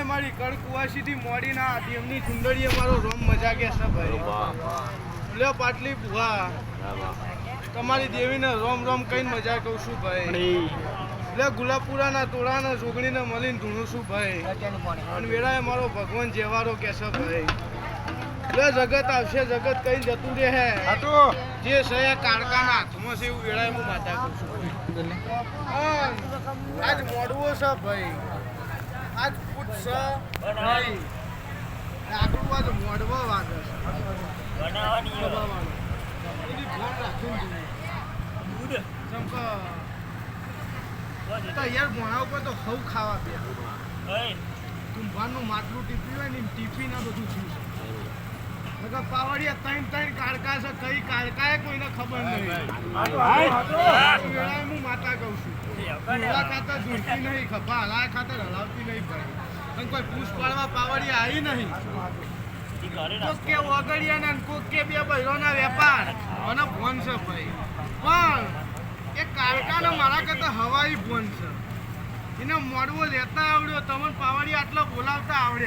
મારી કડકુવાસી થી મોડી ના હતી એમની સુંદરીએ મારો રોમ મજા કે છે ભાઈ લે પાટલી ભુવા તમારી દેવીને રોમ રોમ કઈ મજા કહું છું ભાઈ લે ગુલાબપુરા ના તોડા ના જોગણી ને મળીને ધૂણું છું ભાઈ અને વેળાએ મારો ભગવાન જેવારો કે છે ભાઈ લે જગત આવશે જગત કઈ જતું રહે જે છે કાળકાના હાથમાં છે એવું વેળાએ હું માતા કહું છું આજ મોડવો છે ભાઈ આજ પૂછ નહીં આગળ વાત મોડવો વાત યાર ભણાવ પર તો સૌ ખાવા બે કુંભારનું માટલું ટીપી હોય ને ટીપી ના બધું થયું છે પાવડિયા ત્રણ ત્રણ કાળકા છે કઈ કાળકા કોઈને ખબર નહીં હું માતા કહું છું ખાતર જોડતી નહીં ખભા હલાય ખાતર હલાવતી નહીં ભાઈ કોઈ પૂછ પાડવા પાવડિયા આવી નહીં કોકે ઓગળિયા ને કોકે બે બૈરોના વેપાર અને ફોન છે ભાઈ પણ એ કાળકાનો મારા કરતા હવાઈ ફોન છે એને મોડવો લેતા આવડ્યો તમને પાવડિયા આટલો બોલાવતા આવડે